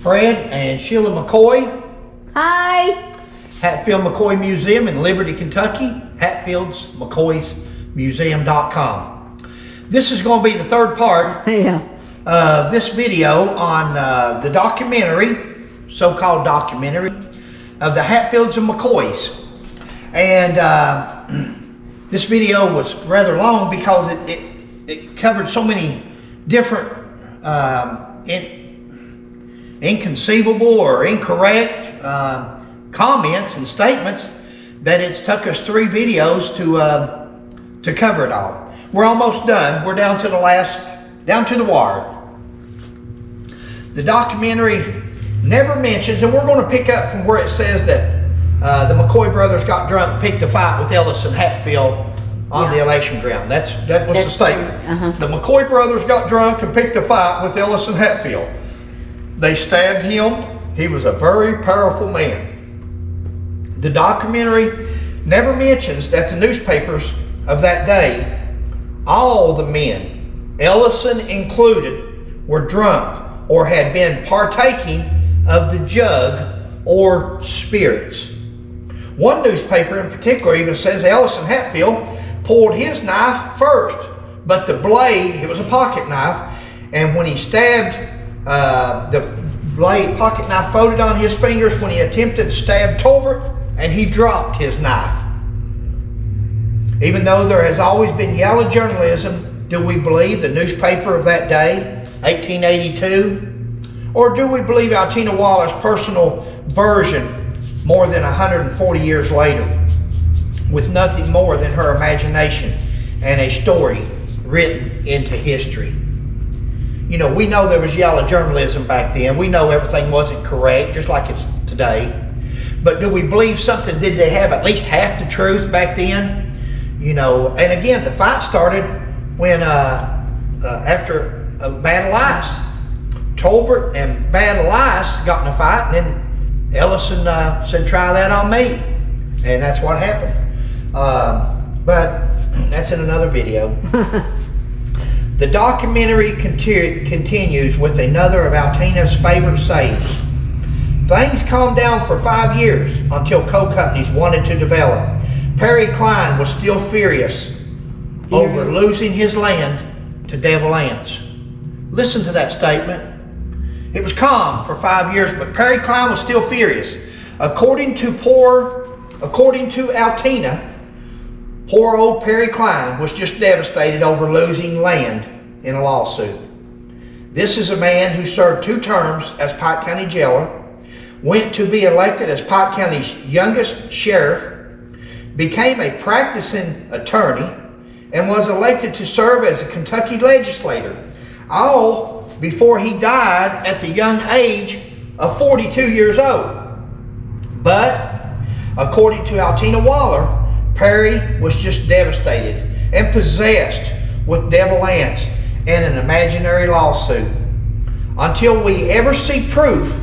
Fred and Sheila McCoy. Hi. Hatfield McCoy Museum in Liberty, Kentucky. Hatfield's McCoy's Museum.com. This is going to be the third part of this video on the documentary, so-called documentary, of the Hatfields and McCoys. And this video was rather long because it covered so many different inconceivable or incorrect comments and statements that it's took us 3 videos to cover it all. We're almost done. We're down to the wire. The documentary never mentions, and we're going to pick up from where it says that the McCoy brothers got drunk and picked a fight with Ellis and Hatfield on the election ground. That was the statement. The McCoy brothers got drunk and picked a fight with Ellis and Hatfield. They stabbed him. He was a very powerful man. The documentary never mentions that the newspapers of that day, all the men, Ellison included, were drunk or had been partaking of the jug or spirits. One newspaper in particular even says Ellis and Hatfield pulled his knife first, but the blade, it was a pocket knife, and when he stabbed, the blade, pocket knife folded on his fingers when he attempted to stab Tolbert, and he dropped his knife. Even though there has always been yellow journalism, do we believe the newspaper of that day, 1882? Or do we believe Altina Waller's personal version more than 140 years later, with nothing more than her imagination and a story written into history? You know, we know there was yellow journalism back then. We know everything wasn't correct, just like it's today. But do we believe something? Did they have at least half the truth back then? You know, and again, the fight started when after Bad Elias. Tolbert and Bad Elias got in a fight, and then Ellison said, "Try that on me," and that's what happened. But that's in another video. The documentary continues with another of Altina's favorite sayings. Things calmed down for 5 years until coal companies wanted to develop. Perry Klein was still furious over losing his land to devil ants. Listen to that statement. It was calm for 5 years, but Perry Klein was still furious. According to Altina, poor old Perry Klein was just devastated over losing land in a lawsuit. This is a man who served 2 terms as Pike County jailer, went to be elected as Pike County's youngest sheriff, became a practicing attorney, and was elected to serve as a Kentucky legislator, all before he died at the young age of 42 years old. But according to Altina Waller, Perry was just devastated and possessed with devil ants and an imaginary lawsuit. Until we ever see proof,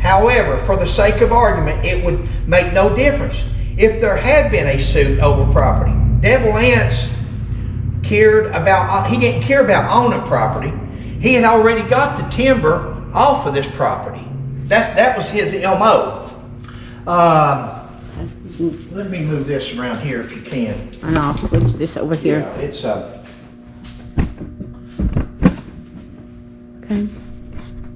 however, for the sake of argument, it would make no difference if there had been a suit over property. Devil ants he didn't care about owning property. He had already got the timber off of this property. That was his MO. Let me move this around here if you can. And I'll switch this over here. Yeah, it's Okay.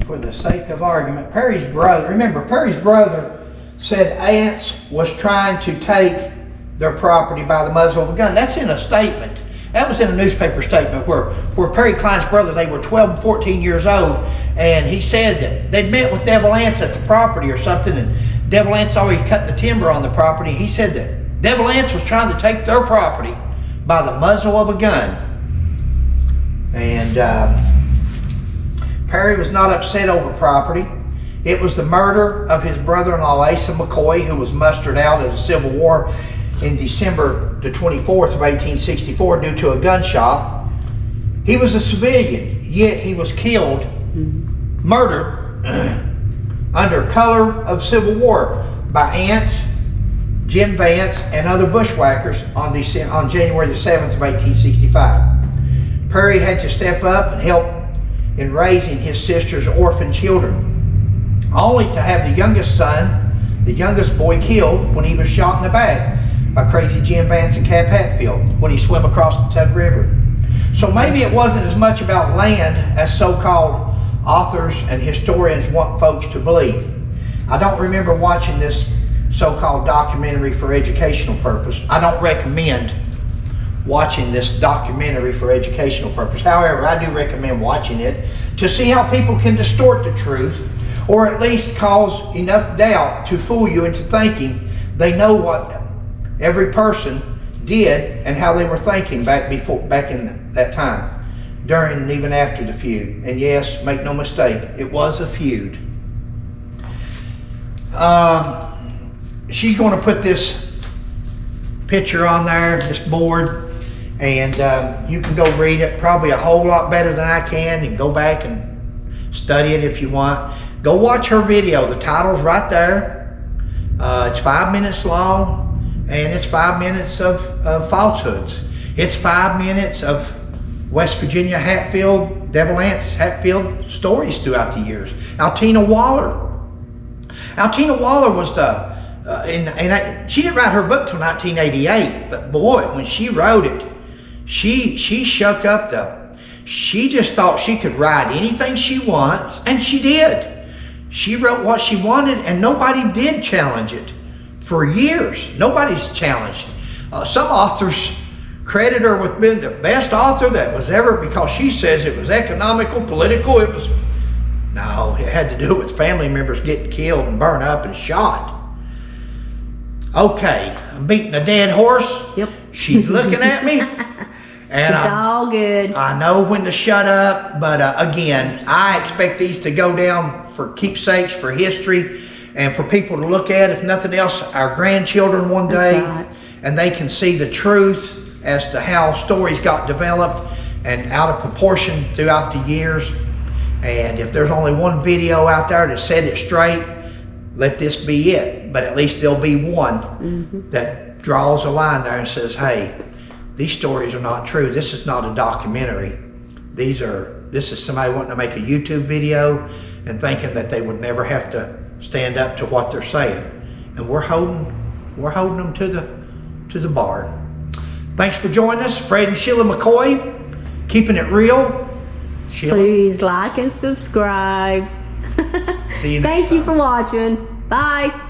For the sake of argument, Perry's brother said ants was trying to take their property by the muzzle of a gun. That's in a statement. That was in a newspaper statement where Perry Klein's brother, they were 12 and 14 years old, and he said that they'd met with devil ants at the property or something, and devil ants saw he cutting the timber on the property. He said that devil ants was trying to take their property by the muzzle of a gun. And Perry was not upset over property. It was the murder of his brother-in-law Asa McCoy, who was mustered out of the Civil War in December the 24th of 1864 due to a gunshot. He was a civilian, yet he was killed, murdered, under color of Civil War by ants, Jim Vance, and other bushwhackers on January the 7th of 1865. Perry had to step up and help in raising his sister's orphan children, only to have the youngest son, the youngest boy, killed when he was shot in the back by Crazy Jim Vance and Cap Hatfield when he swam across the Tug River. So maybe it wasn't as much about land as so-called authors and historians want folks to believe. I don't remember watching this so-called documentary for educational purpose. I don't recommend watching this documentary for educational purpose. However, I do recommend watching it to see how people can distort the truth, or at least cause enough doubt to fool you into thinking they know what every person did and how they were thinking back in that time, during and even after the feud. And yes, make no mistake, it was a feud. She's going to put this picture on there, this board, and you can go read it probably a whole lot better than I can. You can go back and study it if you want. Go watch her video. The title's right there. It's 5 minutes long, and it's 5 minutes of falsehoods. It's 5 minutes of West Virginia Hatfield, Devil Anse Hatfield stories throughout the years. Altina Waller was she didn't write her book till 1988, but boy, when she wrote it, she shook up she just thought she could write anything she wants, and she did. She wrote what she wanted, and nobody did challenge it. For years, nobody's challenged. Some authors credit her with being the best author that was ever, because she says it was economical, political, no, it had to do with family members getting killed and burned up and shot. Okay, I'm beating a dead horse. Yep. She's looking at me. And it's all good. I know when to shut up, but again, I expect these to go down for keepsakes, for history, and for people to look at, if nothing else, our grandchildren one day. That's right. And they can see the truth as to how stories got developed and out of proportion throughout the years. And if there's only one video out there to set it straight, let this be it. But at least there'll be one that draws a line there and says, hey, these stories are not true. This is not a documentary. This is somebody wanting to make a YouTube video and thinking that they would never have to stand up to what they're saying. And we're holding them to the bar. Thanks for joining us, Fred and Sheila McCoy, keeping it real. Sheila. Please like and subscribe. See you next Thank you time. for watching. Bye.